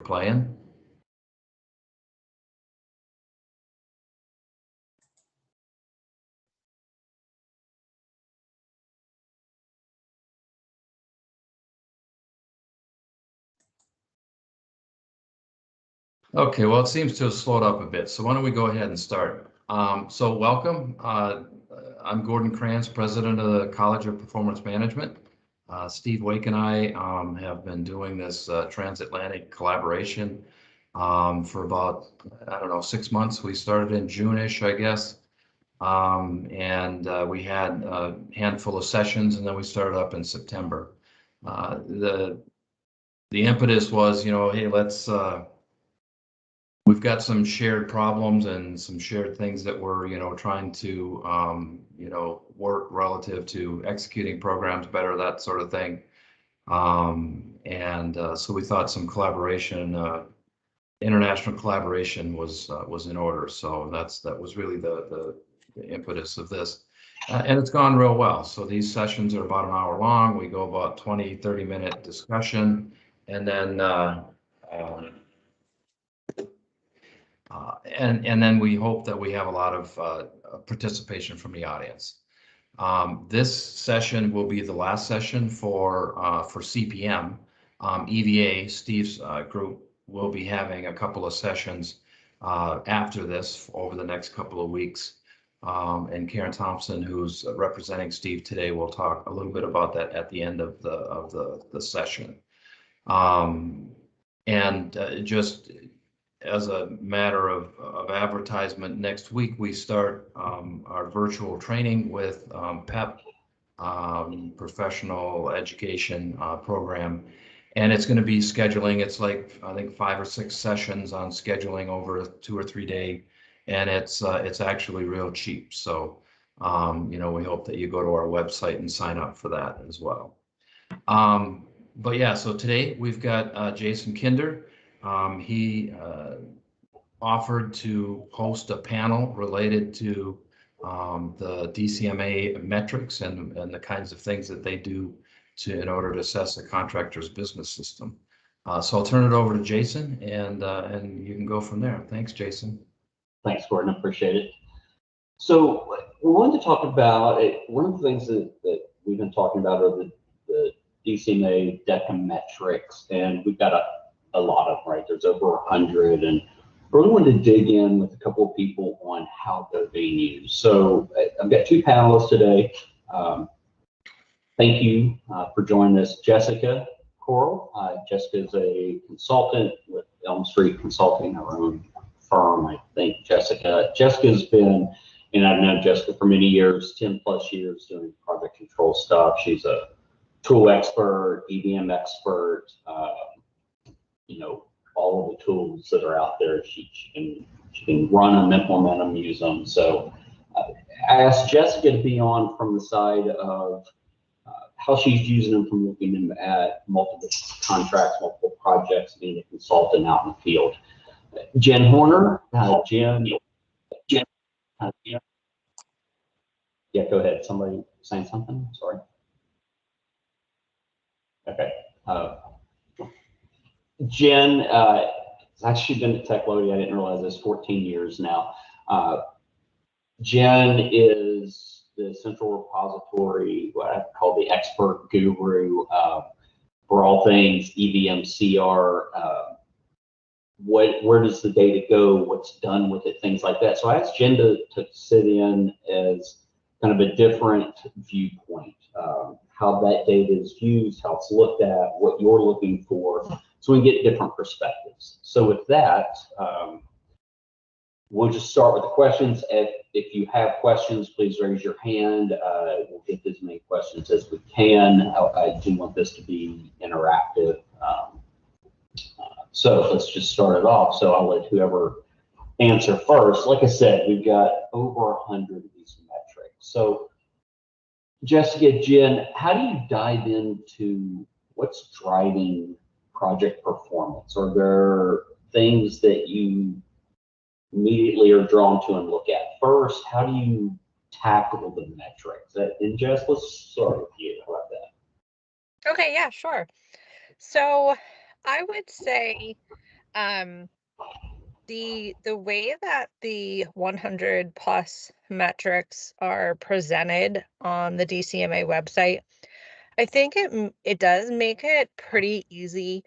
Playing. Okay, well, it seems to have slowed up a bit, so why don't we go ahead and start. So welcome. I'm Gordon Krantz, president of the College of Performance Management. Steve Wake and I have been doing this transatlantic collaboration for about, I don't know, 6 months. We started in June-ish, I guess. We had a handful of sessions, and then we started up in September. The impetus was, hey, we've got some shared problems and some shared things that we're, trying to, work relative to executing programs better, that sort of thing. So we thought some collaboration, international collaboration was in order. So that was really the impetus of this. And it's gone real well. So these sessions are about an hour long. We go about 20-30 minute discussion, and then and then we hope that we have a lot of participation from the audience. This session will be the last session for CPM. EVA, Steve's group, will be having a couple of sessions after this over the next couple of weeks. And Karen Thompson, who's representing Steve today, will talk a little bit about that at the end of the session. Just as a matter of advertisement, next week we start our virtual training with PEP, Professional Education Program. And it's going to be scheduling. It's like, I think, 5 or 6 sessions on scheduling over a 2 or 3 day. And it's actually real cheap. So, we hope that you go to our website and sign up for that as well. But yeah, so today we've got Jason Kinder. He offered to host a panel related to the DCMA metrics and the kinds of things that they do in order to assess a contractor's business system. So I'll turn it over to Jason, and you can go from there. Thanks, Jason. Thanks, Gordon. Appreciate it. So we wanted to talk about one of the things that we've been talking about are the DCMA metrics, and we've got a lot of them, right? There's over 100, and really wanted to dig in with a couple of people on how they're being used. So I've got 2 panelists today. Thank you for joining us, Jessica Coral. Jessica is a consultant with Elm Street Consulting, our own firm, I think. Jessica's been, and I've known Jessica for many years, 10+ years doing project control stuff. She's a tool expert, EVM expert, all of the tools that are out there. She can run them, implement them, use them. So I asked Jessica to be on from the side of how she's using them, from looking at multiple contracts, multiple projects, being a consultant out in the field. Jen Horner, Jen. Yeah, go ahead. Somebody saying something? Sorry. Okay. Jen has actually been at TechLoaded, I didn't realize this, 14 years now. Jen is the central repository, what I call the expert guru for all things Evmcr. Where does the data go? What's done with it? Things like that. So I asked Jen to sit in as kind of a different viewpoint, how that data is used, how it's looked at, what you're looking for, so we can get different perspectives. So with that, we'll just start with the questions. If you have questions, please raise your hand. We'll get as many questions as we can. I do want this to be interactive. So let's just start it off. So I'll let whoever answer first. Like I said, we've got over 100 of these metrics. So Jessica, Jen, how do you dive into what's driving project performance? Are there things that you immediately are drawn to and look at first? How do you tackle the metrics? And Jess, let's start with you. How about that? Okay, yeah, sure. So I would say The way that the 100 plus metrics are presented on the DCMA website, I think it does make it pretty easy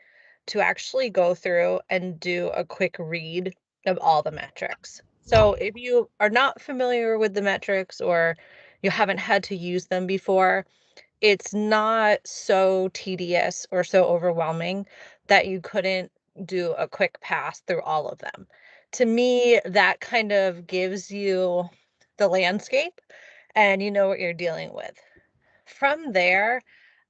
to actually go through and do a quick read of all the metrics. So if you are not familiar with the metrics or you haven't had to use them before, it's not so tedious or so overwhelming that you couldn't do a quick pass through all of them. To me, that kind of gives you the landscape and you know what you're dealing with. From there,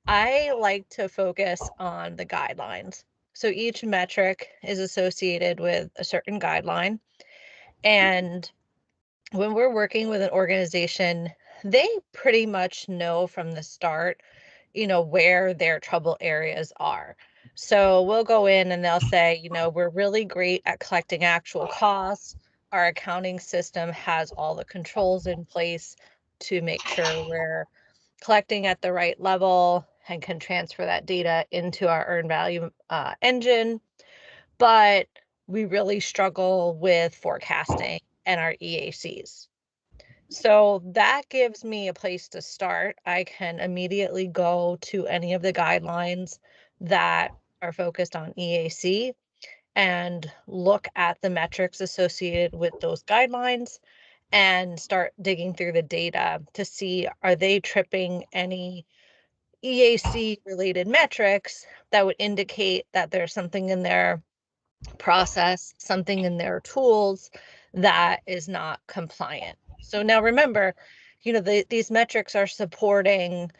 I like to focus on the guidelines. So each metric is associated with a certain guideline. And when we're working with an organization, they pretty much know from the start, where their trouble areas are. So we'll go in and they'll say, we're really great at collecting actual costs. Our accounting system has all the controls in place to make sure we're collecting at the right level and can transfer that data into our earned value engine. But we really struggle with forecasting and our EACs. So that gives me a place to start. I can immediately go to any of the guidelines that are focused on EAC and look at the metrics associated with those guidelines and start digging through the data to see, are they tripping any EAC related metrics that would indicate that there's something in their process, something in their tools that is not compliant. So now remember, these metrics are supporting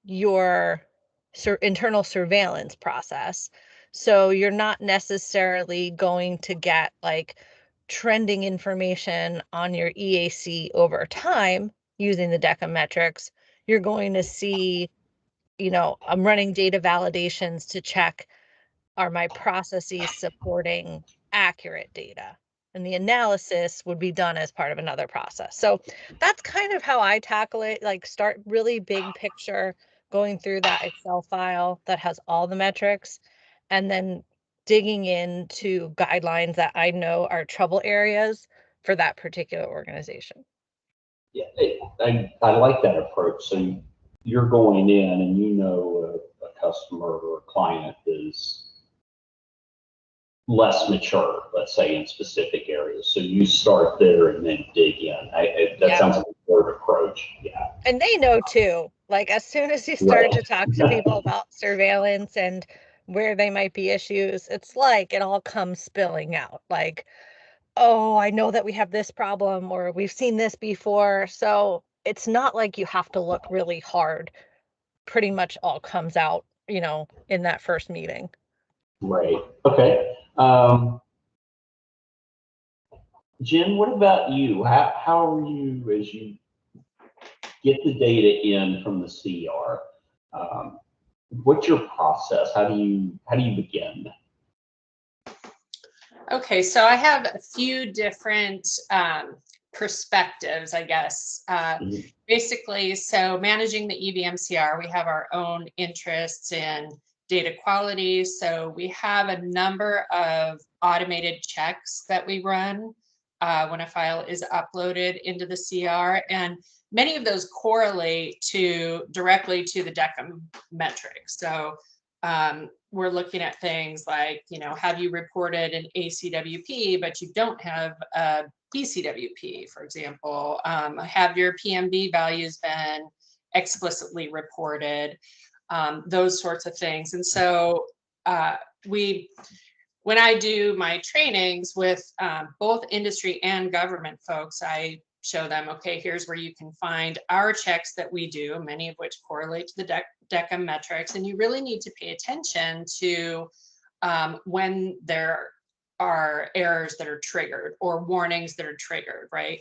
your internal surveillance process. So you're not necessarily going to get like trending information on your EAC over time using the DCMA metrics. You're going to see, I'm running data validations to check, are my processes supporting accurate data? And the analysis would be done as part of another process. So that's kind of how I tackle it, like start really big picture, going through that Excel file that has all the metrics, and then digging into guidelines that I know are trouble areas for that particular organization. Yeah, I like that approach. So you're going in and a customer or a client is less mature, let's say, in specific areas. So you start there and then dig in. That sounds like a third approach. Yeah. And they know too, like as soon as you start to talk to people about surveillance and where they might be issues, it's like it all comes spilling out. Like, oh, I know that we have this problem or we've seen this before. So it's not like you have to look really hard. Pretty much all comes out, in that first meeting. Right. Okay. Jen, what about you? How are you as you get the data in from the CR? What's your process? How do you begin? Okay, so I have a few different perspectives, I guess. Basically, so managing the Evmcr, we have our own interests in data quality. So we have a number of automated checks that we run when a file is uploaded into the CR, and many of those correlate directly to the DCMA metrics. So we're looking at things like, have you reported an ACWP, but you don't have a BCWP, for example? Have your PMB values been explicitly reported? Those sorts of things. And so when I do my trainings with both industry and government folks, I show them, okay, here's where you can find our checks that we do, many of which correlate to the DCMA metrics. And you really need to pay attention to when there are errors that are triggered or warnings that are triggered, right?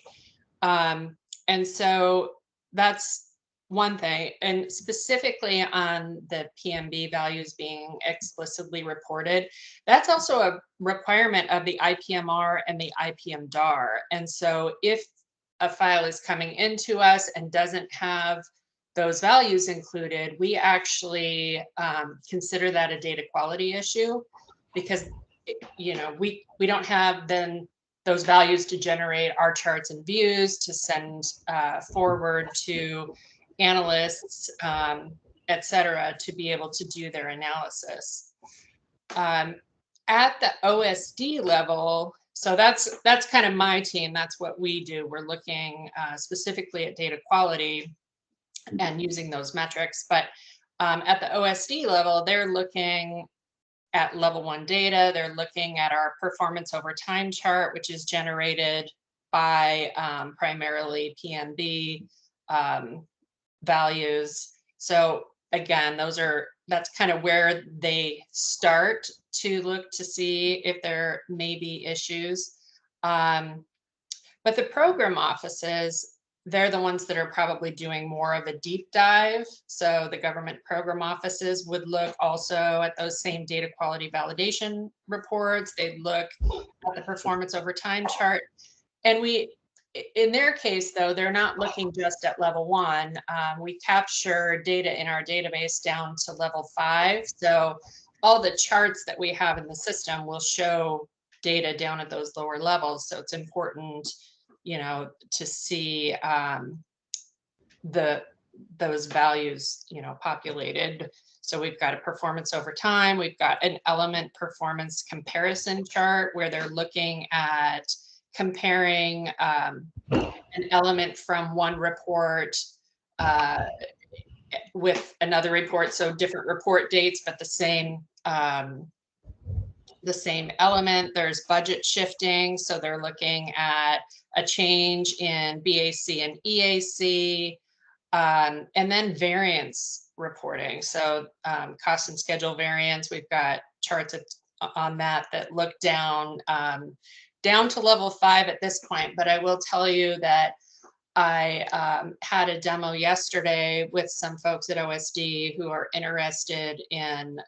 And so that's one thing. And specifically on the PMB values being explicitly reported, that's also a requirement of the IPMR and the IPMDAR. And so if a file is coming into us and doesn't have those values included, we actually consider that a data quality issue, because we don't have then those values to generate our charts and views to send forward to analysts, et cetera, to be able to do their analysis. At the OSD level, so that's kind of my team. That's what we do. We're looking specifically at data quality and using those metrics. But at the OSD level, they're looking at level 1 data. They're looking at our performance over time chart, which is generated by primarily PMB values. So again, that's kind of where they start to look to see if there may be issues. But the program offices, they're the ones that are probably doing more of a deep dive. So the government program offices would look also at those same data quality validation reports. They'd look at the performance over time chart. And in their case, though, they're not looking just at level 1. We capture data in our database down to level 5. So all the charts that we have in the system will show data down at those lower levels. So it's important, to see those values, populated. So we've got a performance over time. We've got an element performance comparison chart where they're looking at comparing an element from one report with another report. So different report dates, but the same element. There's budget shifting. So they're looking at a change in BAC and EAC, and then variance reporting. So cost and schedule variance, we've got charts on that look down to level 5 at this point. But I will tell you that I had a demo yesterday with some folks at OSD who are interested in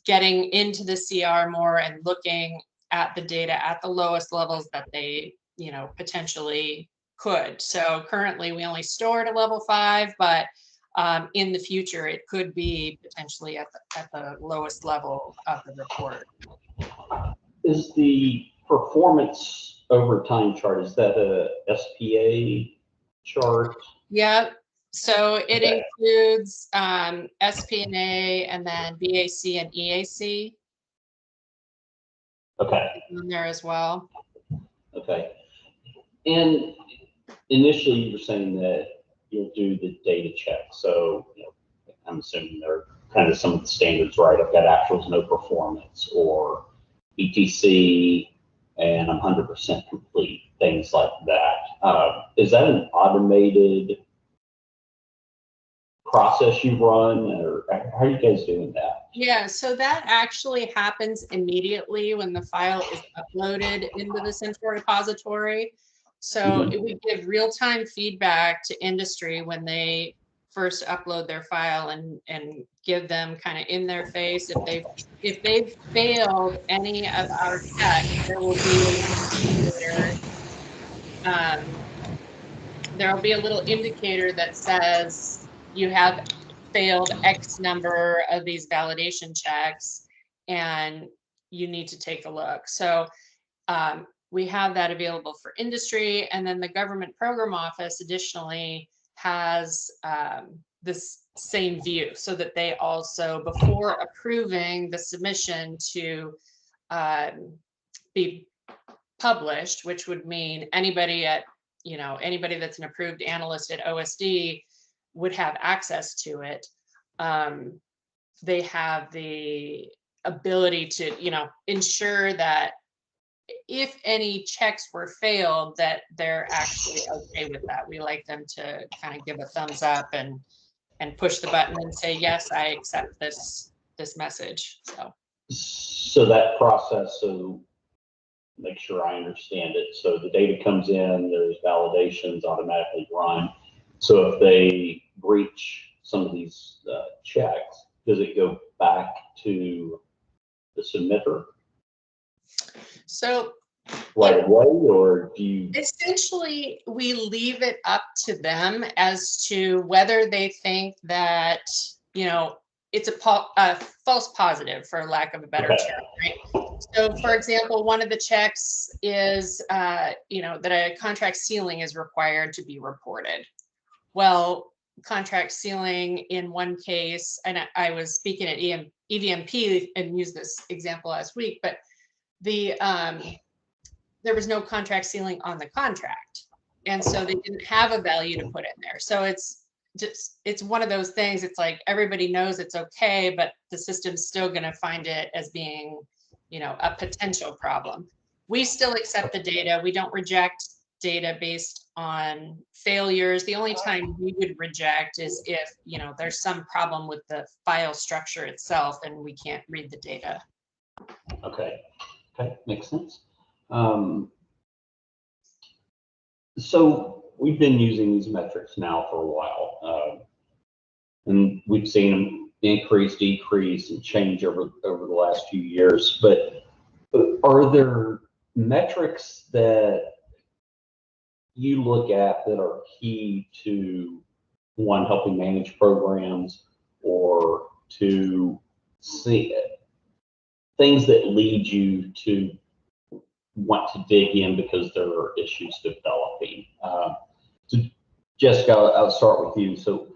getting into the CR more and looking at the data at the lowest levels that they, potentially could. So currently we only store at a level 5, but in the future it could be potentially at the lowest level of the report. Is the performance over time chart, is that a SPA chart? Yeah. So it includes SPNA and then BAC and EAC. Okay. In there as well. Okay. And initially you were saying that you'll do the data check. So I'm assuming they're kind of some of the standards, right? I've got actuals, no performance, or ETC, and I'm 100% complete, things like that. Is that an automated process you run, or how are you guys doing that? Yeah, so that actually happens immediately when the file is uploaded into the central repository. So it would give real-time feedback to industry when they first upload their file and give them kind of in their face. If they've failed any of our checks, there will be a little indicator that says you have failed X number of these validation checks and you need to take a look. So we have that available for industry, and then the government program office additionally has this same view, so that they also, before approving the submission to be published, which would mean anybody that's an approved analyst at OSD would have access to it. They have the ability to, ensure that if any checks were failed, that they're actually okay with that. We like them to kind of give a thumbs up and push the button and say, yes, I accept this message. So that process, so make sure I understand it. So the data comes in, there's validations automatically run. So if they breach some of these checks, does it go back to the submitter? So right away, or do you? Essentially, we leave it up to them as to whether they think that, it's a false positive, for lack of a better term, right? So, for example, one of the checks is, that a contract ceiling is required to be reported. Well, contract ceiling in one case, and I was speaking at EVMP and used this example last week, but there was no contract ceiling on the contract, and so they didn't have a value to put in there. So it's one of those things. It's like everybody knows it's okay, but the system's still going to find it as being, a potential problem. We still accept the data. We don't reject data based on failures. The only time we would reject is if, there's some problem with the file structure itself and we can't read the data. Okay, makes sense. So we've been using these metrics now for a while, and we've seen them increase, decrease, and change over the last few years. But are there metrics that you look at that are key to, one, helping manage programs, or to see things that lead you to want to dig in because there are issues developing? So Jessica, I'll start with you. So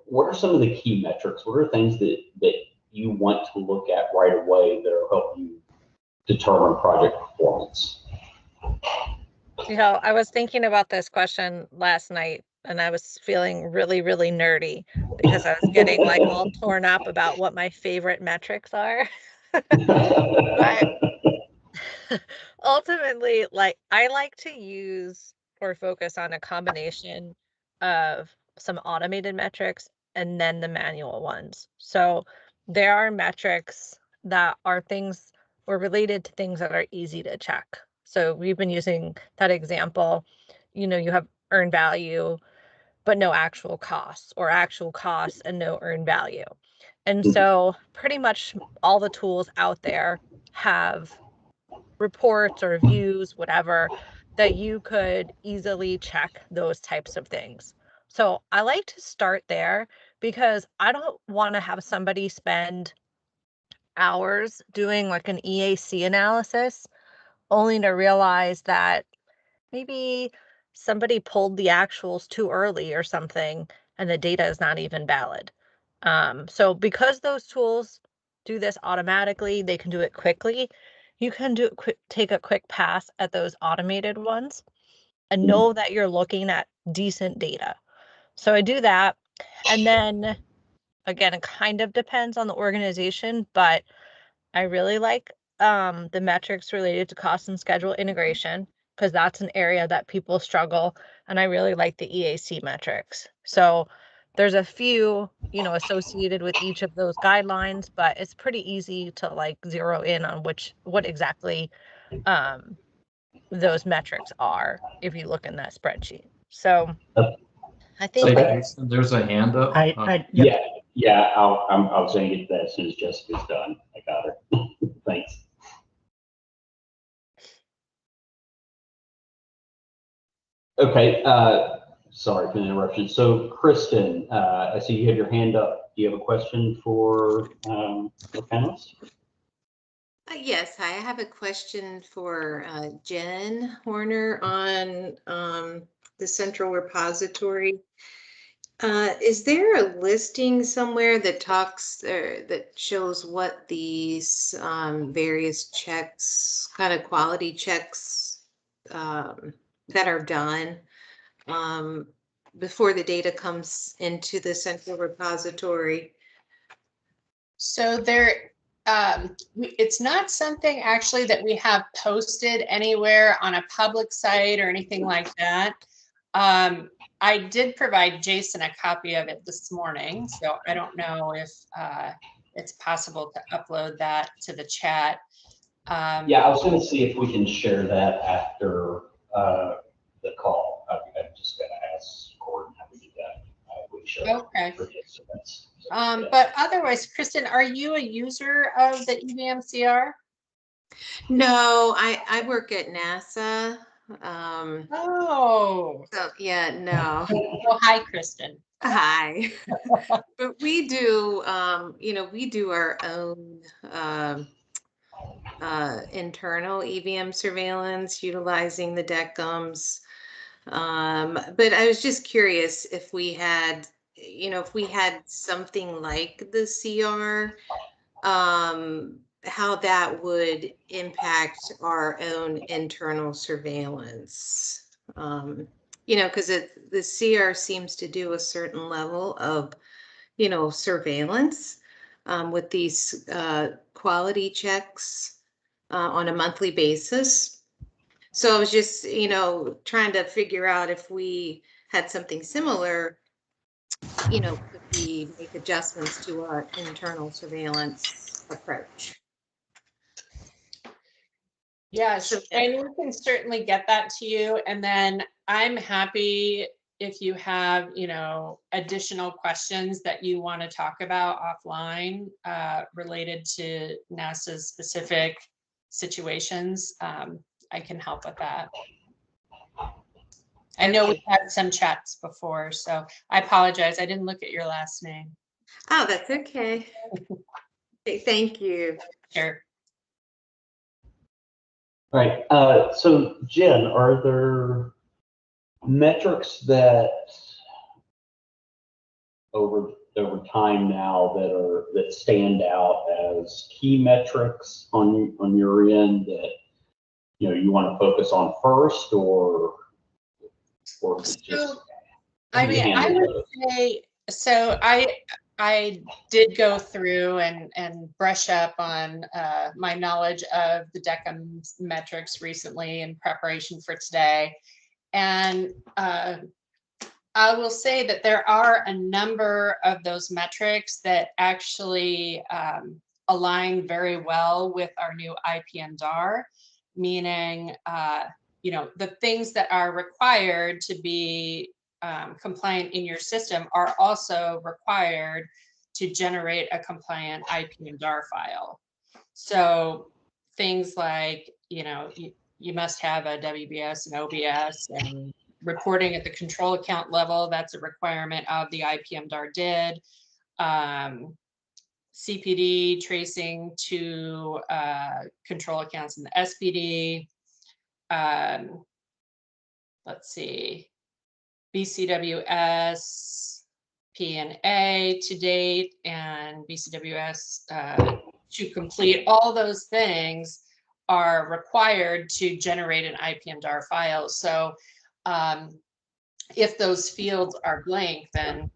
what are some of the key metrics? What are things that you want to look at right away that will help you determine project performance? I was thinking about this question last night and I was feeling really, really nerdy because I was getting like all torn up about what my favorite metrics are. But ultimately, like, I like to use or focus on a combination of some automated metrics and then the manual ones. So there are metrics that are things or related to things that are easy to check. So we've been using that example, you have earned value, but no actual costs, or actual costs and no earned value. And so pretty much all the tools out there have reports or views, whatever, that you could easily check those types of things. So I like to start there because I don't want to have somebody spend hours doing like an EAC analysis only to realize that maybe somebody pulled the actuals too early or something and the data is not even valid. So because those tools do this automatically, they can do it quickly. You can take a quick pass at those automated ones and know that you're looking at decent data. So I do that. And then again, it kind of depends on the organization, but I really like the metrics related to cost and schedule integration because that's an area that people struggle. And I really like the EAC metrics. So there's a few, associated with each of those guidelines, but it's pretty easy to like zero in on what exactly those metrics are if you look in that spreadsheet. So I think Say, like Jason, there's a hand up. Yeah, I was going to get to that as soon as Jessica's done. I got her. Thanks. Okay, sorry for the interruption. So Kristen, I see you have your hand up. Do you have a question for the panelists? Yes, I have a question for Jen Horner on the central repository. Is there a listing somewhere that talks that shows what these various checks, kind of quality checks that are done before the data comes into the central repository? So it's not something actually that we have posted anywhere on a public site or anything like that. I did provide Jason a copy of it this morning, so I don't know if it's possible to upload that to the chat. Yeah, I was going to see if we can share that after the call. I'm just going to ask Gordon how we do that. We share Okay. participants. But otherwise, Kristen, are you a user of the Evmcr? No, I work at NASA. Oh. So yeah, no. Oh, hi, Kristen. Hi. But we do, we do our own internal EVM surveillance utilizing the DECMs. But I was just curious if we had, if we had something like the CR, how that would impact our own internal surveillance. Because the CR seems to do a certain level of, surveillance with these quality checks on a monthly basis. So I was just, trying to figure out if we had something similar, could we make adjustments to our internal surveillance approach? Yes, and we can certainly get that to you. And then I'm happy if you have, additional questions that you want to talk about offline related to NASA's specific situations. I can help with that. I know we've had some chats before, so I apologize. I didn't look at your last name. Oh, that's okay. Okay, thank you. Sure. All right. So Jen, are there metrics that over time now that stand out as key metrics on your end that you want to focus on first, or is it just? I mean, I would say so. I did go through and brush up on my knowledge of the DCMA metrics recently in preparation for today, and I will say that there are a number of those metrics that actually align very well with our new IPMDAR, meaning the things that are required to be compliant in your system are also required to generate a compliant IPMDAR file. So things like, you must have a WBS and OBS, and reporting at the control account level, that's a requirement of the IPMDAR DID. CPD tracing to control accounts in the SPD. Let's see, BCWS, P&A to date, and BCWS to complete. All those things are required to generate an IPMDAR file. So if those fields are blank, then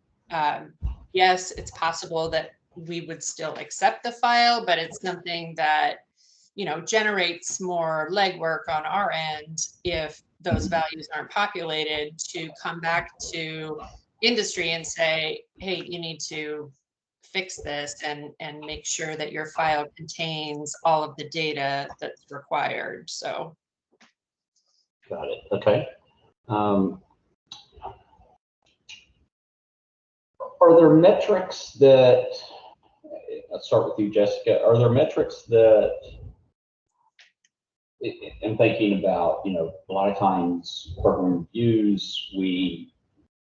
yes, it's possible that we would still accept the file, but it's something that generates more legwork on our end if those values aren't populated, to come back to industry and say, hey, you need to fix this and make sure that your file contains all of the data that's required. So Got it. Okay. Are there metrics that, let's start with you, Jessica, are there metrics that, I'm thinking about, a lot of times program reviews, we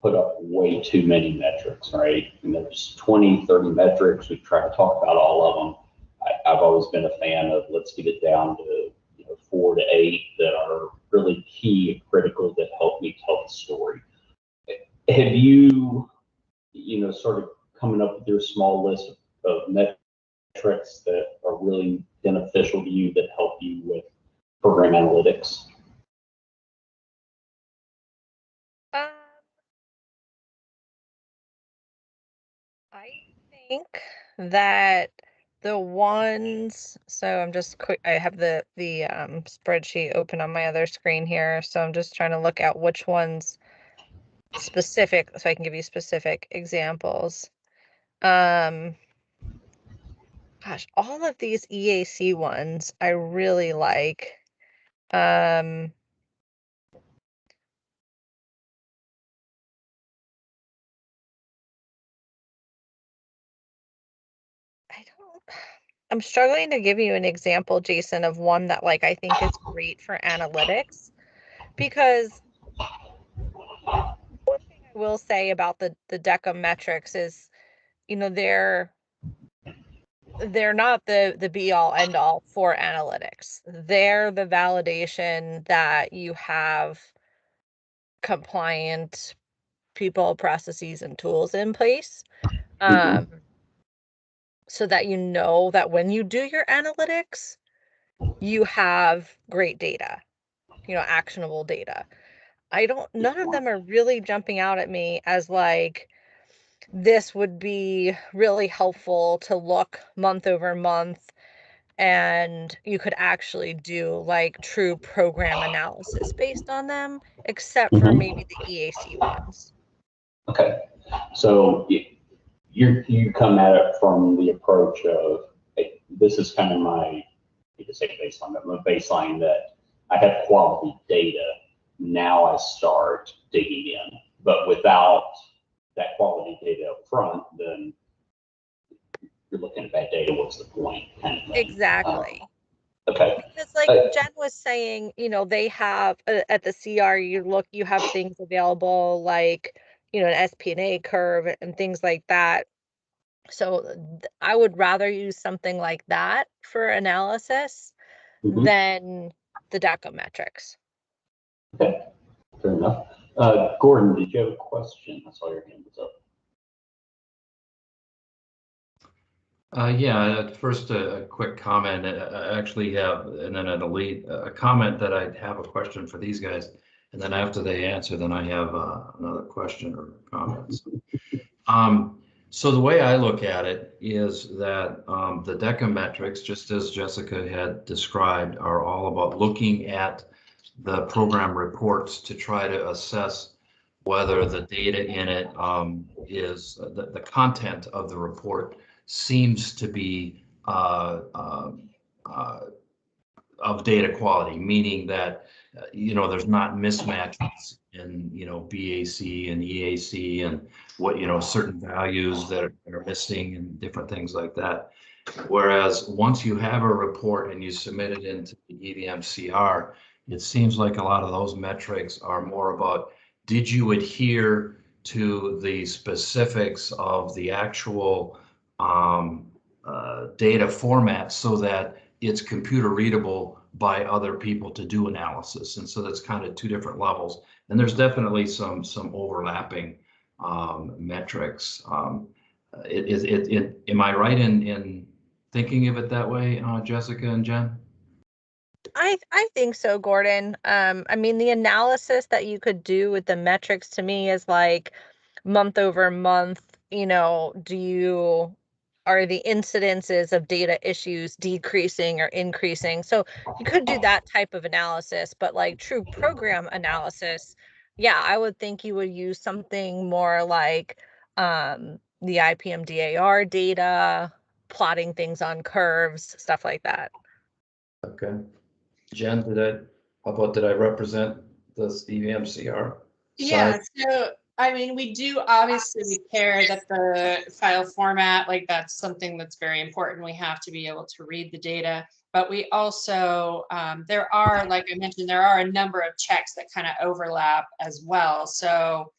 put up way too many metrics, right? And there's 20, 30 metrics. We try to talk about all of them. I've always been a fan of, let's get it down to 4 to 8 that are really key and critical that help me tell the story. Have you, sort of coming up with your small list of metrics that are really beneficial to you that help you with program analytics? I think that the ones, so I'm just quick, I have the spreadsheet open on my other screen here, so I'm just trying to look at which ones specific, so I can give you specific examples. Gosh, all of these EAC ones I really like. I'm struggling to give you an example, Jason, of one that I think is great for analytics, because one thing I will say about the DCMA metrics is, you know, they're not the be all end all for analytics. They're the validation that you have compliant people, processes, and tools in place. So that you know that when you do your analytics, you have great data, you know, actionable data. None of them are really jumping out at me as like, this would be really helpful to look month over month, and you could actually do like true program analysis based on them, except for maybe the EAC ones. Okay, so you come at it from the approach of, hey, this is kind of my, you could say baseline, but my baseline that I have quality data. Now I start digging in, but without that quality data up front, then you're looking at bad data. What's the point? Kind of thing. Exactly. Okay. Because like Jen was saying, you know, they have at the CR, you have things available like, you know, an SP&A curve and things like that. So I would rather use something like that for analysis than the DCMA metrics. Okay, fair enough. Gordon, did you have a question? I saw your hand was up. Yeah, first a quick comment. I actually have, and then a comment that I have a question for these guys, and then after they answer, then I have another question or comments. So the way I look at it is that the DCMA metrics, just as Jessica had described, are all about looking at the program reports to try to assess whether the data in it is the content of the report seems to be of data quality, meaning that you know, there's not mismatches in, you know, BAC and EAC and what, you know, certain values that are missing and different things like that. Whereas once you have a report and you submit it into the Evmcr, it seems like a lot of those metrics are more about, did you adhere to the specifics of the actual data format so that it's computer readable by other people to do analysis. And so that's kind of two different levels. And there's definitely some overlapping metrics. Am I right in thinking of it that way, Jessica and Jen? I think so, Gordon. I mean, the analysis that you could do with the metrics to me is like month over month, you know, are the incidences of data issues decreasing or increasing? So you could do that type of analysis, but like true program analysis, yeah, I would think you would use something more like the IPM-DAR data, plotting things on curves, stuff like that. Okay. Jen, how about did I represent the Evmcr? Yeah, so I mean, we do obviously care that the file format, like that's something that's very important. We have to be able to read the data, but we also, there are, like I mentioned, there are a number of checks that kind of overlap as well. So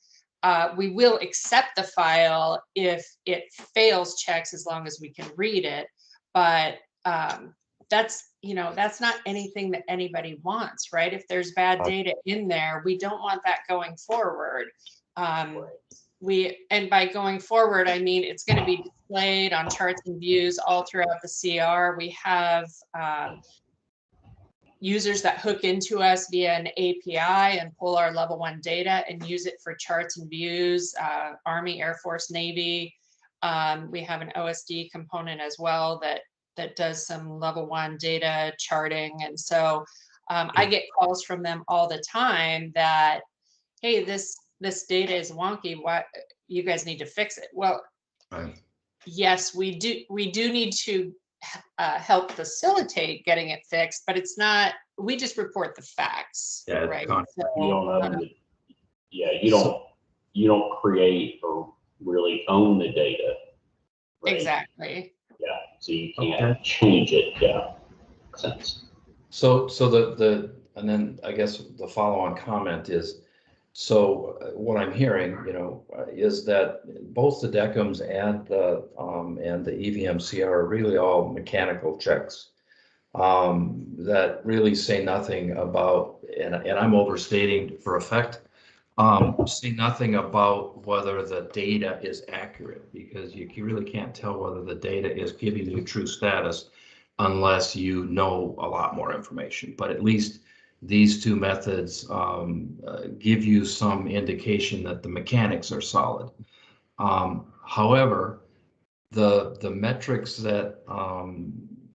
we will accept the file if it fails checks as long as we can read it. But that's, you know, that's not anything that anybody wants, right? If there's bad data in there, we don't want that going forward. And by going forward, I mean, it's going to be displayed on charts and views all throughout the CR. We have users that hook into us via an API and pull our level 1 data and use it for charts and views, Army, Air Force, Navy. We have an OSD component as well that does some level 1 data charting. And so I get calls from them all the time that, hey, this data is wonky. What, you guys need to fix it. Well, yes, we do need to help facilitate getting it fixed, but it's not, we just report the facts, right? So, you don't create or really own the data. Right? Exactly. Yeah, so you can't change it. Yeah, makes sense. So and then I guess the follow-on comment is, what I'm hearing, is that both the DECMs and the EVMCR are really all mechanical checks that really say nothing about, and I'm overstating for effect, say nothing about whether the data is accurate, because you really can't tell whether the data is giving you true status unless you know a lot more information. But at least these two methods give you some indication that the mechanics are solid. However, the metrics that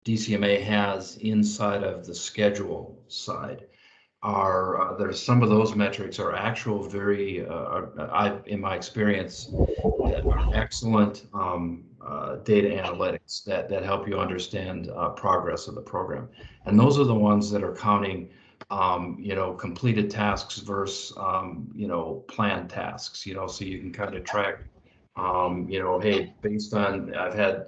DCMA has inside of the schedule side are there's some of those metrics are actual very in my experience are excellent data analytics that help you understand progress of the program, and those are the ones that are counting completed tasks versus planned tasks, so you can kind of track hey, based on I've had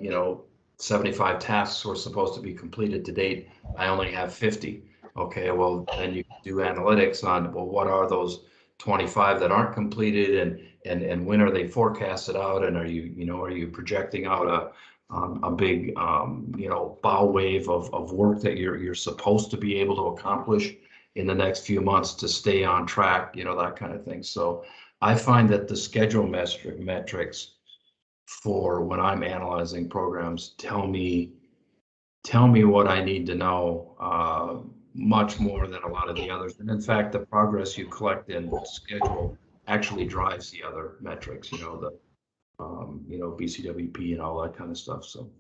75 tasks were supposed to be completed to date, I only have 50. Okay, well, then you do analytics on, well, what are those 25 that aren't completed, and when are they forecasted out, and are you projecting out a big bow wave of work that you're supposed to be able to accomplish in the next few months to stay on track, that kind of thing. So I find that the schedule metrics for when I'm analyzing programs tell me what I need to know much more than a lot of the others. And in fact, the progress you collect in schedule actually drives the other metrics, the BCWP and all that kind of stuff. So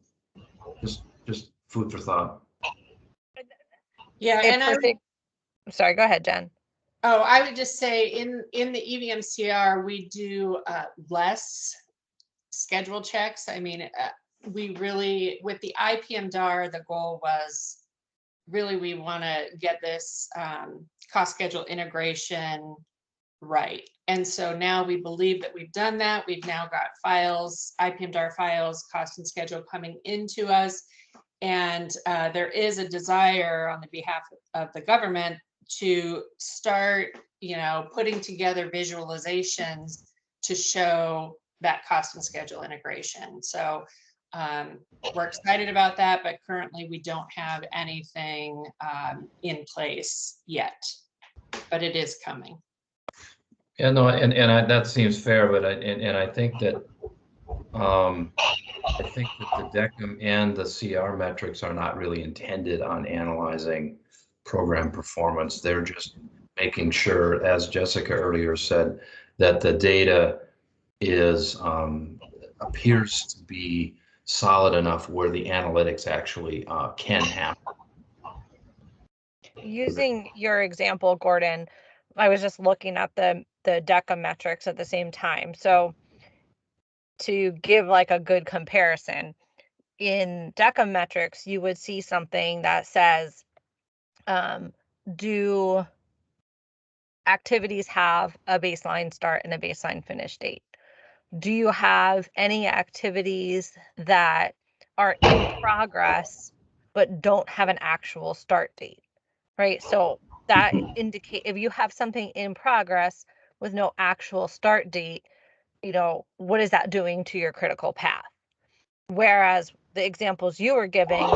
just food for thought. Yeah, and sorry, go ahead, Jen. Oh, I would just say in the EVMCR, we do less schedule checks. I mean, we really, with the IPM-DAR, the goal was really we want to get this cost schedule integration right. And so now we believe that we've done that. We've now got files, IPM-DAR files, cost and schedule coming into us. And there is a desire on the behalf of the government to start, putting together visualizations to show that cost and schedule integration. So we're excited about that, but currently we don't have anything in place yet, but it is coming. Yeah, no, and that seems fair, but I think that the DECM and the CR metrics are not really intended on analyzing program performance. They're just making sure, as Jessica earlier said, that the data is appears to be solid enough where the analytics actually can happen. Using your example, Gordon, I was just looking at the DECA metrics at the same time. So to give like a good comparison, in DECA metrics, you would see something that says, do activities have a baseline start and a baseline finish date? Do you have any activities that are in progress but don't have an actual start date, right? So that indicate if you have something in progress with no actual start date, what is that doing to your critical path? Whereas the examples you were giving,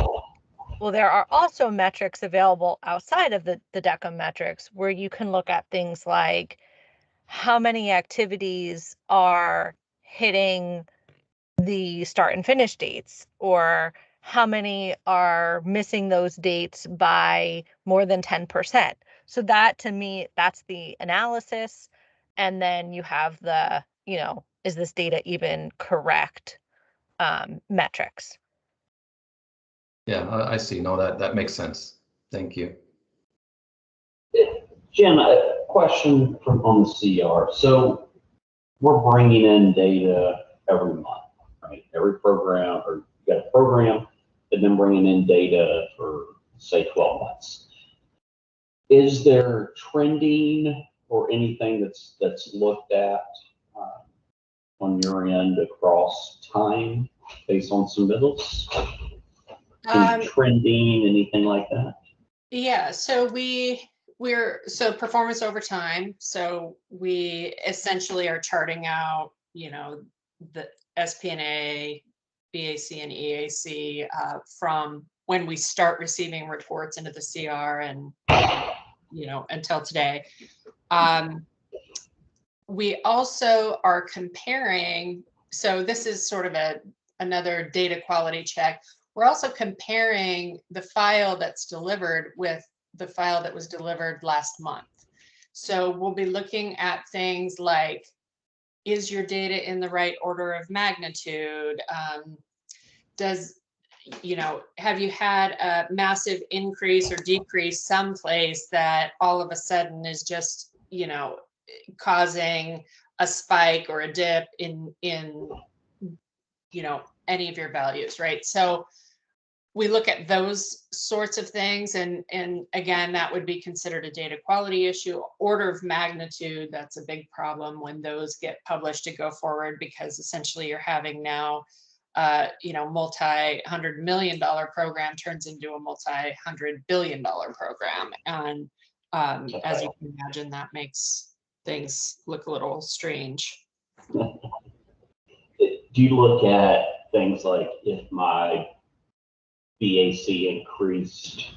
well, there are also metrics available outside of the DECA metrics where you can look at things like how many activities are hitting the start and finish dates, or how many are missing those dates by more than 10%. So that, to me, that's the analysis. And then you have the, is this data even correct metrics. Yeah, I see. No, that makes sense. Thank you. Jen, a question on the CR. So we're bringing in data every month, right? Every program, or you got a program, and then bringing in data for, say, 12 months. Is there trending or anything that's looked at on your end across time based on submittals? Any trending, anything like that? Yeah, so we so performance over time. So we essentially are charting out, the SPNA, BAC, and EAC from when we start receiving reports into the CR and until today. We also are comparing. So this is sort of another data quality check. We're also comparing the file that's delivered with the file that was delivered last month. So we'll be looking at things like, is your data in the right order of magnitude? Have you had a massive increase or decrease someplace that all of a sudden is just, causing a spike or a dip in any of your values, right? So we look at those sorts of things, and again, that would be considered a data quality issue. Order of magnitude, that's a big problem when those get published to go forward, because essentially you're having now multi-$100 million program turns into a multi-$100 billion program, and as you can imagine, that makes things look a little strange. Do you look at things like, if my BAC increased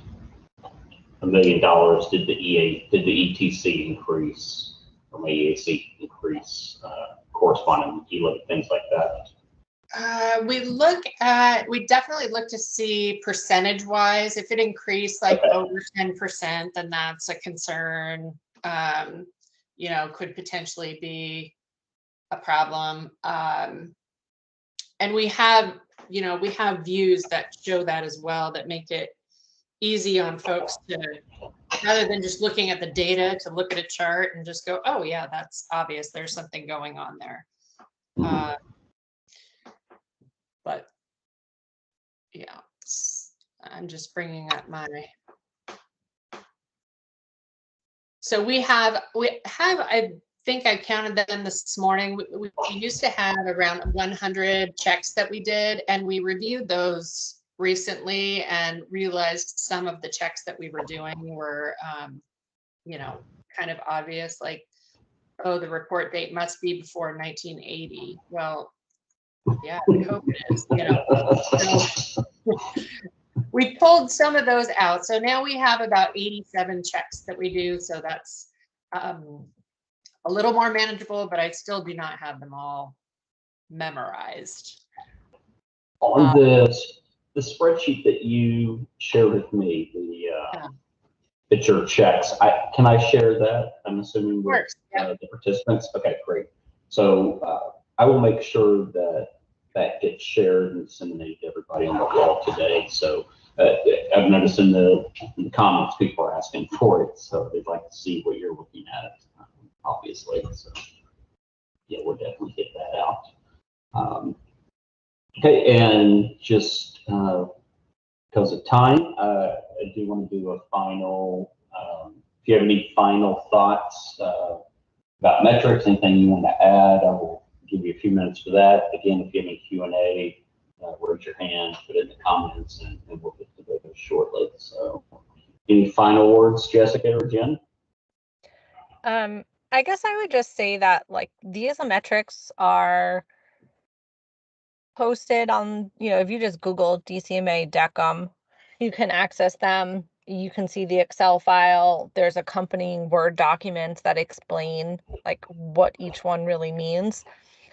$1 million, did the ETC increase, or my EAC increase correspondingly? Do you look at things like that? We definitely look to see percentage wise. If it increased like over 10%, then that's a concern. Could potentially be a problem. And we have views that show that as well, that make it easy on folks to, rather than just looking at the data, to look at a chart and just go, oh yeah, that's obvious, there's something going on there. But yeah, I'm just bringing up my. So we have, I think I counted them this morning. We used to have around 100 checks that we did, and we reviewed those recently and realized some of the checks that we were doing were, kind of obvious, like, oh, the report date must be before 1980. Well, yeah, I hope it is, So we pulled some of those out. So now we have about 87 checks that we do. So that's a little more manageable, but I still do not have them all memorized. On the spreadsheet that you shared with me, it's your checks. Can I share that? I'm assuming with the participants. Okay, great. So I will make sure that gets shared and disseminated to everybody on the call today. So I've noticed in the comments, people are asking for it, so they'd like to see what you're looking at, obviously. So yeah, we'll definitely get that out. Okay, and just because of time, I do want to do a final, if you have any final thoughts about metrics, anything you want to add, I will give you a few minutes for that. Again, if you have any Q&A, raise your hand, put it in the comments, and we'll get to those shortly. So any final words, Jessica or Jen? I guess I would just say that, like, these metrics are posted on, if you just Google DCMA DECM, you can access them. You can see the Excel file. There's accompanying Word documents that explain like what each one really means.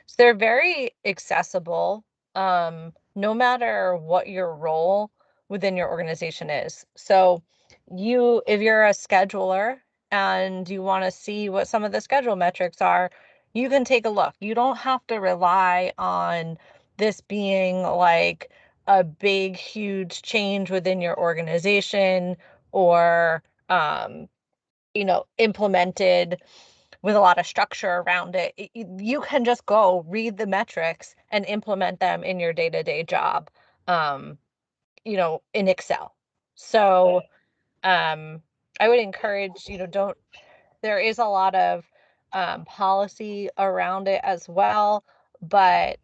So they're very accessible, no matter what your role within your organization is. So if you're a scheduler and you want to see what some of the schedule metrics are, you can take a look. You don't have to rely on this being like a big, huge change within your organization, or, implemented with a lot of structure around it. You can just go read the metrics and implement them in your day-to-day job, in Excel. So I would encourage, there is a lot of policy around it as well, but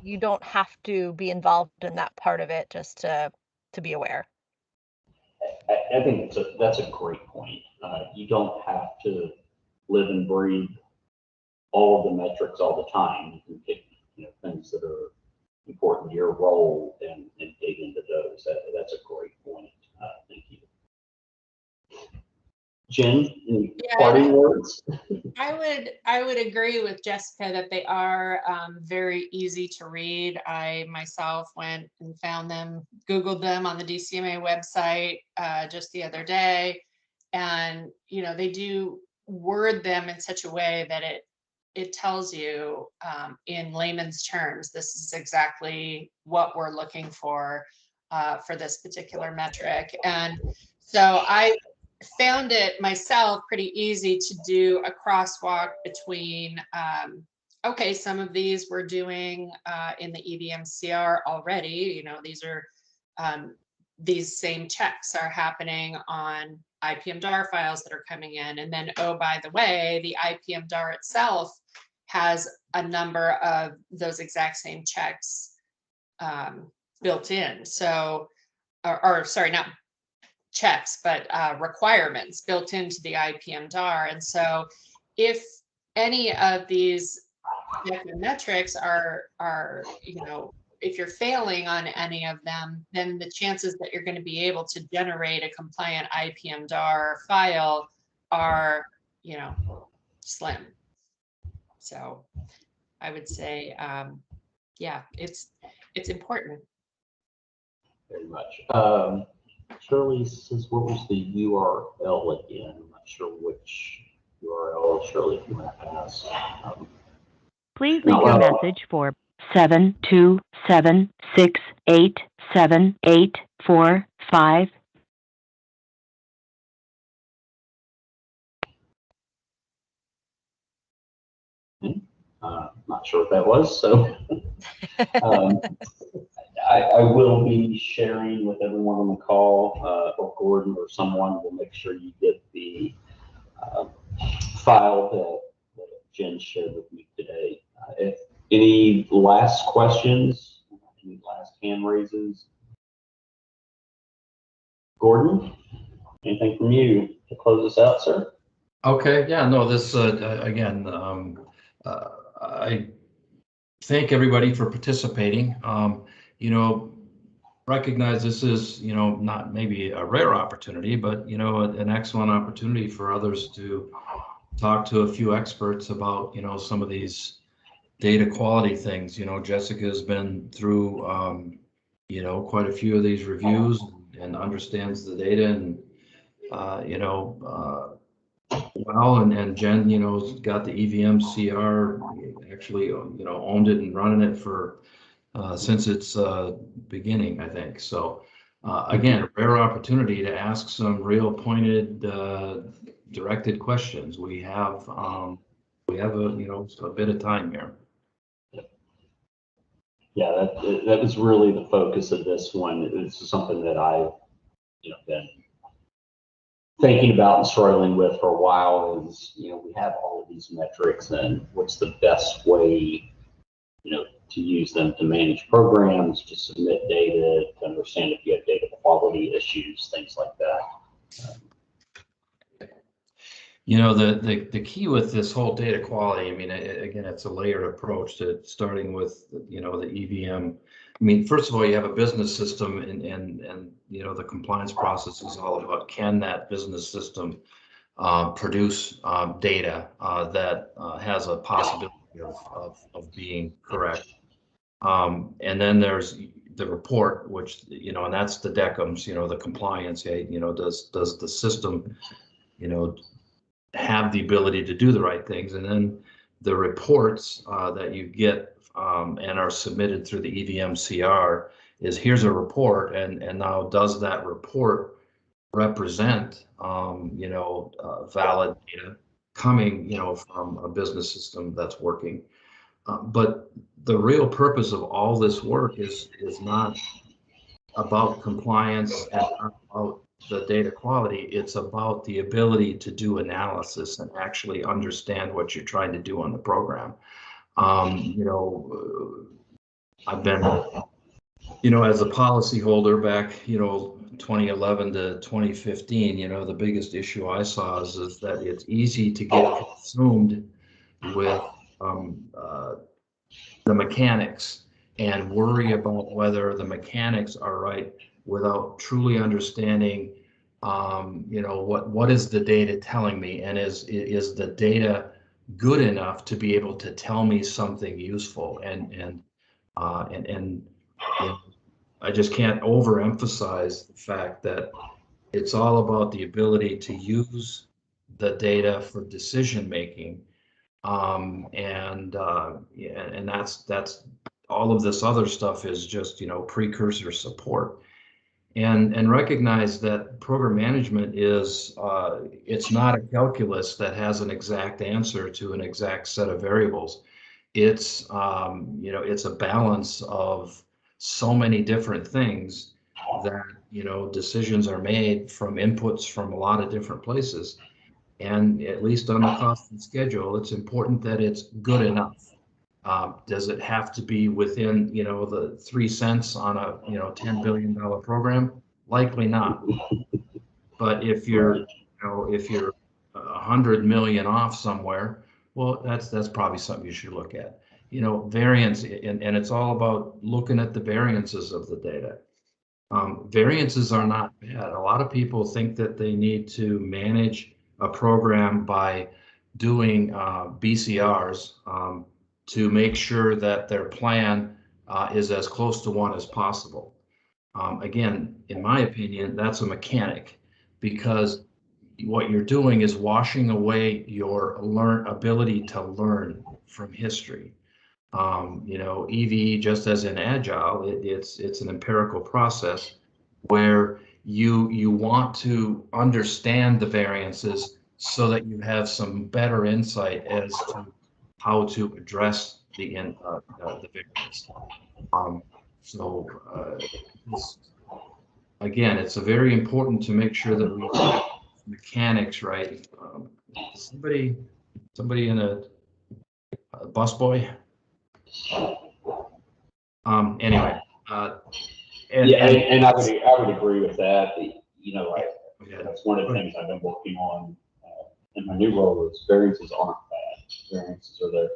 you don't have to be involved in that part of it just to be aware. I think that's a great point. You don't have to live and breathe all of the metrics all the time. You can pick, things that are important to your role and dig into those. That's a great point. Thank you. Jen, any parting words? I would agree with Jessica that they are very easy to read. I myself went and found them, Googled them on the DCMA website just the other day, and they do word them in such a way that it tells you in layman's terms, this is exactly what we're looking for this particular metric. And so I found it myself pretty easy to do a crosswalk between, okay, some of these we're doing in the Evmcr already, these are, these same checks are happening on IPM-DAR files that are coming in. And then, oh, by the way, the IPM-DAR itself has a number of those exact same checks built in. So, or sorry, not checks, but requirements built into the IPM-DAR. And so if any of these metrics are if you're failing on any of them, then the chances that you're going to be able to generate a compliant IPM-DAR file are, slim. So I would say, yeah, it's important. Very much. Shirley says, what was the URL again? I'm not sure which URL, Shirley, if you want to ask. Please leave your message for 727687845. Not sure what that was, so I will be sharing with everyone on the call, or Gordon or someone will make sure you get the file that Jen shared with me today. If any last questions, any last hand raises? Gordon, anything from you to close us out, sir? Okay, yeah, no, this, again, I thank everybody for participating. Recognize this is, not maybe a rare opportunity, but, an excellent opportunity for others to talk to a few experts about, some of these data quality things. Jessica has been through, quite a few of these reviews and understands the data and, well, and Jen, got the Evmcr, actually, owned it and running it for since its beginning, I think. So again, rare opportunity to ask some real pointed, directed questions. We have a bit of time here. Yeah, that was really the focus of this one. It's something that I've been thinking about and struggling with for a while. Is we have all of these metrics, and what's the best way to use them to manage programs, to submit data, to understand if you have data quality issues, things like that. The key with this whole data quality, I mean, again, it's a layered approach to starting with, the EVM. I mean, first of all, you have a business system and the compliance process is all about, can that business system produce data that has a possibility of being correct. And then there's the report, which, and that's the DECMS, the compliance, does the system, have the ability to do the right things. And then the reports that you get and are submitted through the Evmcr is, here's a report, and now does that report represent valid data coming from a business system that's working. But the real purpose of all this work is not about compliance and not about the data quality. It's about the ability to do analysis and actually understand what you're trying to do on the program. I've been, as a policyholder back, 2011 to 2015, you know, the biggest issue I saw is that it's easy to get consumed with the mechanics and worry about whether the mechanics are right without truly understanding, you know, what is the data telling me, and is the data good enough to be able to tell me something useful, and you know, I just can't overemphasize the fact that it's all about the ability to use the data for decision making, yeah, and that's all of this other stuff is just, you know, precursor support, and recognize that program management is it's not a calculus that has an exact answer to an exact set of variables. It's you know, it's a balance of so many different things that, you know, decisions are made from inputs from a lot of different places. And at least on the cost and schedule, it's important that it's good enough. Does it have to be within, you know, the 3 cents on a, you know, $10 billion program? Likely not. But if you're, you know, if you're 100 million off somewhere, well, that's probably something you should look at. You know, variance, and it's all about looking at the variances of the data. Variances are not bad. A lot of people think that they need to manage a program by doing BCRs to make sure that their plan is as close to one as possible. Again, in my opinion, that's a mechanic, because what you're doing is washing away your ability to learn from history. You know, EV, just as in Agile, it's an empirical process where you want to understand the variances so that you have some better insight as to how to address the variance. Again, it's a very important to make sure that we get mechanics right. Somebody in a busboy. Anyway. And I would agree with that. You know, that's one of the things I've been working on in my new role is variances aren't bad. Variances are there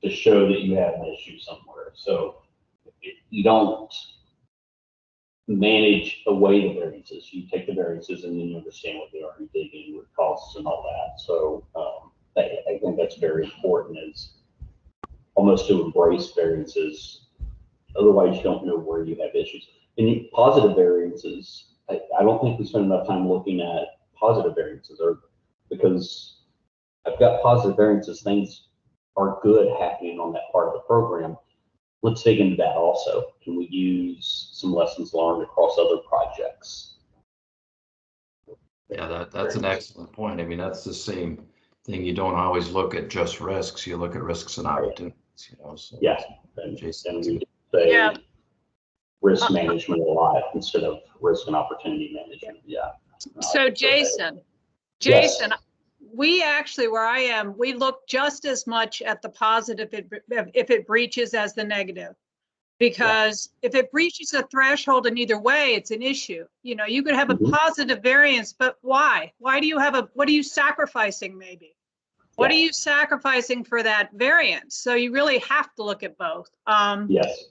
to show that you have an issue somewhere. So you don't manage away the variances. You take the variances and then you understand what they are, and dig in root causes and all that. So I think that's very important, is almost to embrace variances. Otherwise, you don't know where you have issues. And positive variances, I don't think we spend enough time looking at positive variances, or because I've got positive variances, things are good happening on that part of the program. Let's dig into that also. Can we use some lessons learned across other projects? Yeah, that's an excellent point. I mean, that's the same thing. You don't always look at just risks. You look at risks and opportunities, you know. So yeah. And we say risk management a lot instead of risk and opportunity management. Yeah. So Jason, yes. We actually, where I am, we look just as much at the positive if it breaches as the negative, because if it breaches a threshold in either way, it's an issue. You know, you could have a positive variance, but why? Why do you have what are you sacrificing maybe? What are you sacrificing for that variance? So you really have to look at both. Yes.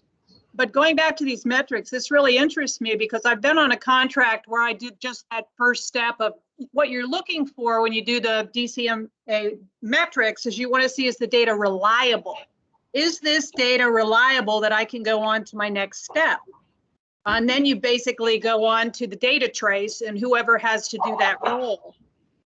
But going back to these metrics, this really interests me because I've been on a contract where I did just that first step of what you're looking for when you do the DCMA metrics is you want to see, is the data reliable? Is this data reliable that I can go on to my next step? And then you basically go on to the data trace and whoever has to do that role.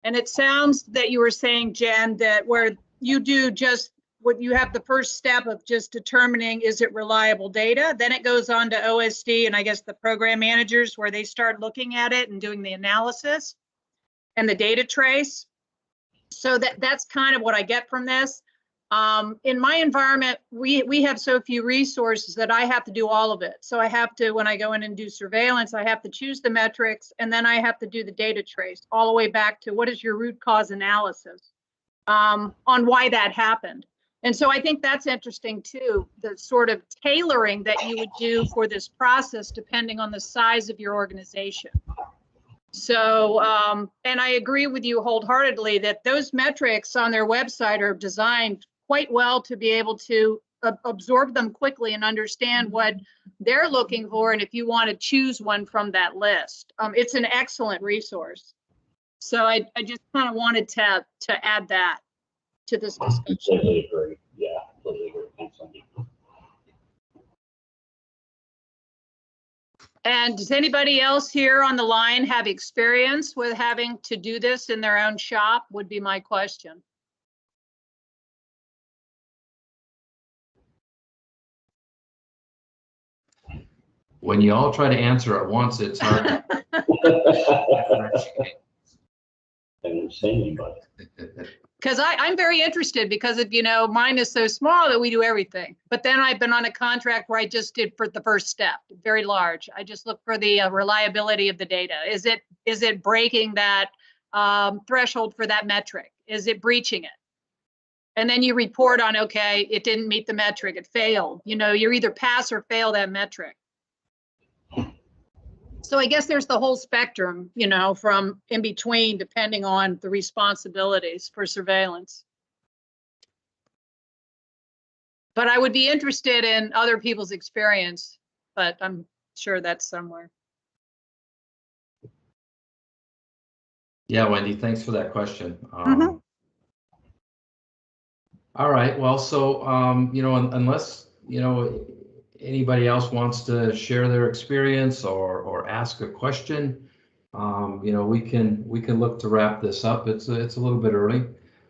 And it sounds that you were saying, Jen, that where you do just what you have the first step of just determining, is it reliable data? Then it goes on to OSD and I guess the program managers where they start looking at it and doing the analysis and the data trace. So that's kind of what I get from this. In my environment, we have so few resources that I have to do all of it. So I have to, when I go in and do surveillance, I have to choose the metrics, and then I have to do the data trace all the way back to what is your root cause analysis on why that happened. And so I think that's interesting too, the sort of tailoring that you would do for this process depending on the size of your organization. So, and I agree with you wholeheartedly that those metrics on their website are designed quite well to be able to absorb them quickly and understand what they're looking for. And if you want to choose one from that list, it's an excellent resource. So I just kind of wanted to add that to this discussion. Completely agree. Yeah, completely agree. Thanks, Wendy. And does anybody else here on the line have experience with having to do this in their own shop would be my question. When you all try to answer at once, it's hard to differentiate. I didn't say anybody. Because I'm very interested because of, mine is so small that we do everything. But then I've been on a contract where I just did for the first step, very large. I just look for the reliability of the data. Is it breaking that threshold for that metric? Is it breaching it? And then you report on, okay, it didn't meet the metric, it failed. You're either pass or fail that metric. So I guess there's the whole spectrum, from in between, depending on the responsibilities for surveillance. But I would be interested in other people's experience, but I'm sure that's somewhere. Yeah, Wendy, thanks for that question. All right, well, so, unless, anybody else wants to share their experience or ask a question, we can look to wrap this up. It's a little bit early,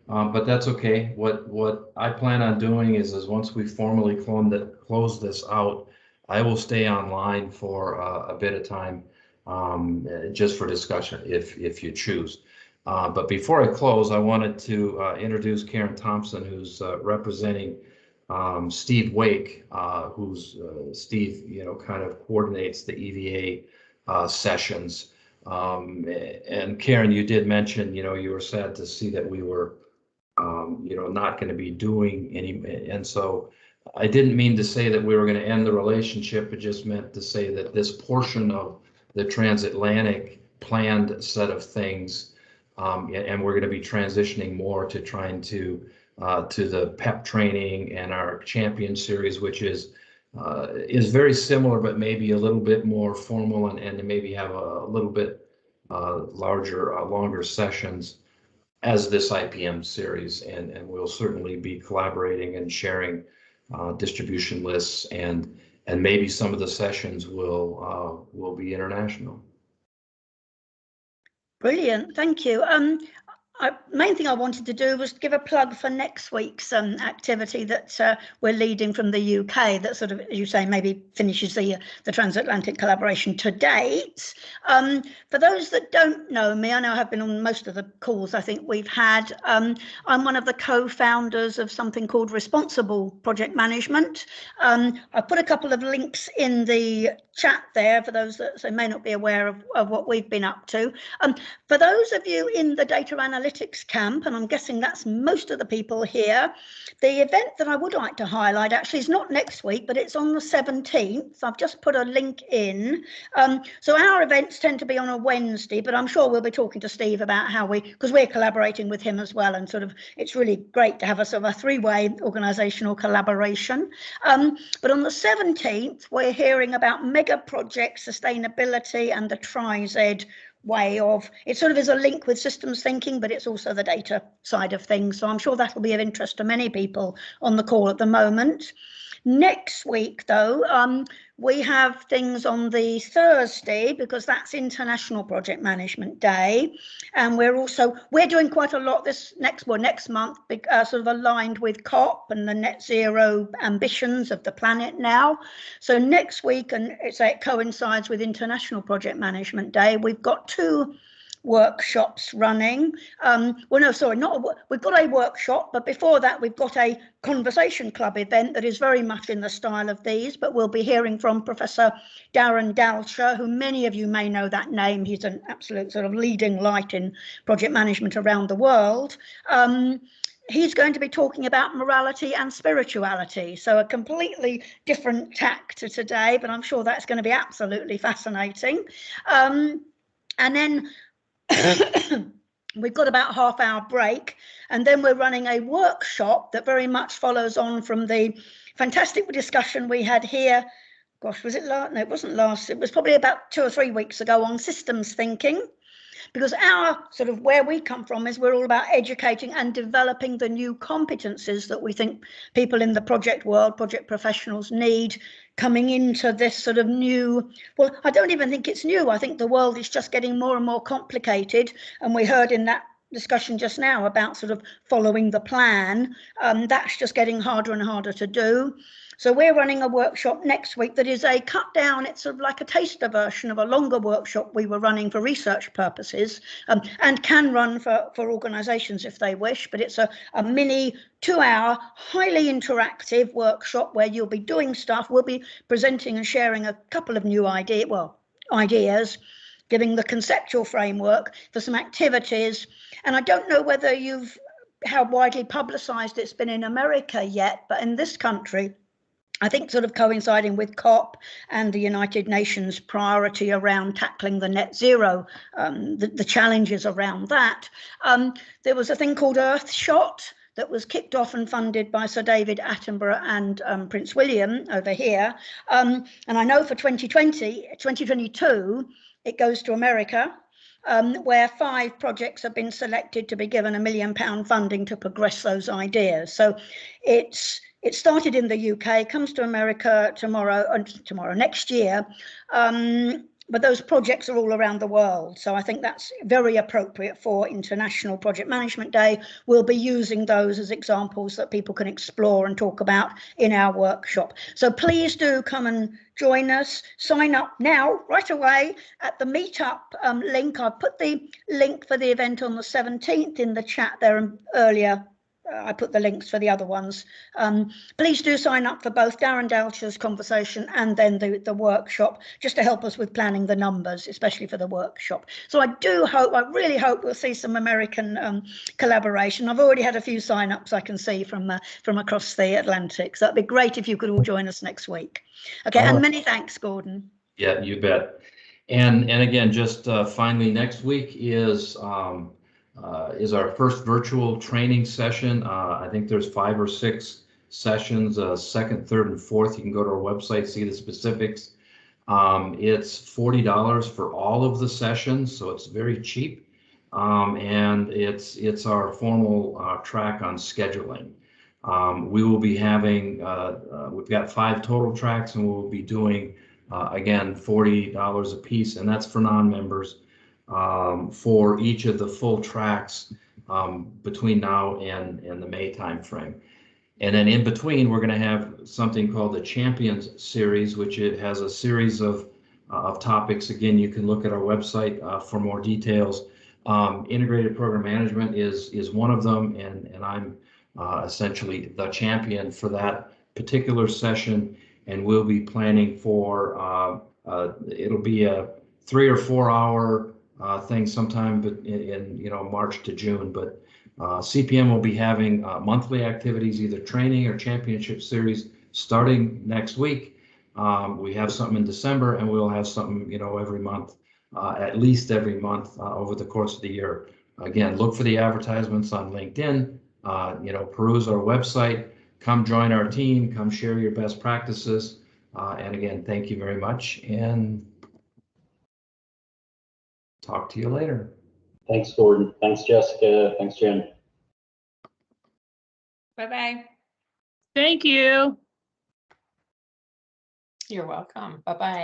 but that's okay. What I plan on doing is once we formally close this out, I will stay online for a bit of time, just for discussion if you choose. But before I close, I wanted to introduce Karen Thompson, who's representing Steve Wake, who's Steve, kind of coordinates the EVA sessions. And Karen, you did mention, you were sad to see that we were, not going to be doing any. And so I didn't mean to say that we were going to end the relationship. It just meant to say that this portion of the transatlantic planned set of things, and we're going to be transitioning more to trying to the PEP training and our champion series, which is very similar, but maybe a little bit more formal and maybe have a little bit longer sessions as this IPM series. And we'll certainly be collaborating and sharing distribution lists, and maybe some of the sessions will be international. Brilliant, thank you. Main thing I wanted to do was give a plug for next week's activity that we're leading from the UK, that sort of, as you say, maybe finishes the transatlantic collaboration to date. For those that don't know me, I know I have been on most of the calls I think we've had. I'm one of the co-founders of something called Responsible Project Management. I put a couple of links in the chat there for those that may not be aware of what we've been up to. For those of you in the data analytics camp, and I'm guessing that's most of the people here, the event that I would like to highlight actually is not next week, but it's on the 17th. I've just put a link in. So our events tend to be on a Wednesday, but I'm sure we'll be talking to Steve about how because we're collaborating with him as well, and sort of it's really great to have a sort of a three-way organisational collaboration. But on the 17th, we're hearing about mega project sustainability and the TriZ way of, it sort of is a link with systems thinking, but it's also the data side of things. So I'm sure that will be of interest to many people on the call at the moment. Next week, though, we have things on the Thursday because that's International Project Management Day, and we're doing quite a lot this next month, sort of aligned with COP and the net zero ambitions of the planet now. So next week, and it coincides with International Project Management Day, we've got two workshops running. We've got a workshop, but before that we've got a conversation club event that is very much in the style of these, but we'll be hearing from Professor Darren Dalsher, who many of you may know that name. He's an absolute sort of leading light in project management around the world. he's going to be talking about morality and spirituality. So a completely different tack to today, but I'm sure that's going to be absolutely fascinating. And then we've got about half-hour break, and then we're running a workshop that very much follows on from the fantastic discussion we had here. Gosh, was it last? No, it wasn't last. It was probably about 2 or 3 weeks ago on systems thinking. Because our sort of where we come from is we're all about educating and developing the new competencies that we think people in the project world, project professionals need coming into this sort of new, well, I don't even think it's new. I think the world is just getting more and more complicated. And we heard in that discussion just now about sort of following the plan. That's just getting harder and harder to do. So we're running a workshop next week that is a cut down, it's sort of like a taster version of a longer workshop we were running for research purposes, and can run for organisations if they wish, but it's a mini 2-hour, highly interactive workshop where you'll be doing stuff. We'll be presenting and sharing a couple of new ideas, giving the conceptual framework for some activities. And I don't know whether how widely publicised it's been in America yet, but in this country, I think sort of coinciding with COP and the United Nations priority around tackling the net zero, the challenges around that, there was a thing called Earthshot that was kicked off and funded by Sir David Attenborough and Prince William over here. And I know for 2022, it goes to America, where 5 projects have been selected to be given £1 million funding to progress those ideas. So it started in the UK, comes to America next year, but those projects are all around the world. So I think that's very appropriate for International Project Management Day. We'll be using those as examples that people can explore and talk about in our workshop. So please do come and join us. Sign up now, right away, at the meetup link. I've put the link for the event on the 17th in the chat there earlier. I put the links for the other ones. Please do sign up for both Darren Dalcher's conversation and then the workshop, just to help us with planning the numbers, especially for the workshop. So I really hope we'll see some American collaboration. I've already had a few sign-ups I can see from across the Atlantic. So that'd be great if you could all join us next week. Okay, and many thanks, Gordon. Yeah, you bet. And again, just finally, next week is our first virtual training session. I think there's 5 or 6 sessions, 2nd, 3rd, and 4th. You can go to our website, see the specifics. It's $40 for all of the sessions, so it's very cheap. And it's our formal track on scheduling. We will be having, we've got 5 total tracks, and we'll be doing, again, $40 a piece, and that's for non-members. For each of the full tracks between now and the May timeframe. And then in between, we're going to have something called the Champions Series, which it has a series of topics. Again, you can look at our website for more details. Integrated program management is one of them, and I'm essentially the champion for that particular session. And we'll be planning for, it'll be a 3 or 4 hour thing sometime in March to June, but CPM will be having monthly activities, either training or championship series, starting next week. We have something in December, and we'll have something every month, at least every month over the course of the year. Again, look for the advertisements on LinkedIn. Peruse our website. Come join our team. Come share your best practices. And again, thank you very much. And talk to you later. Thanks, Gordon. Thanks, Jessica. Thanks, Jen. Bye-bye. Thank you. You're welcome. Bye-bye.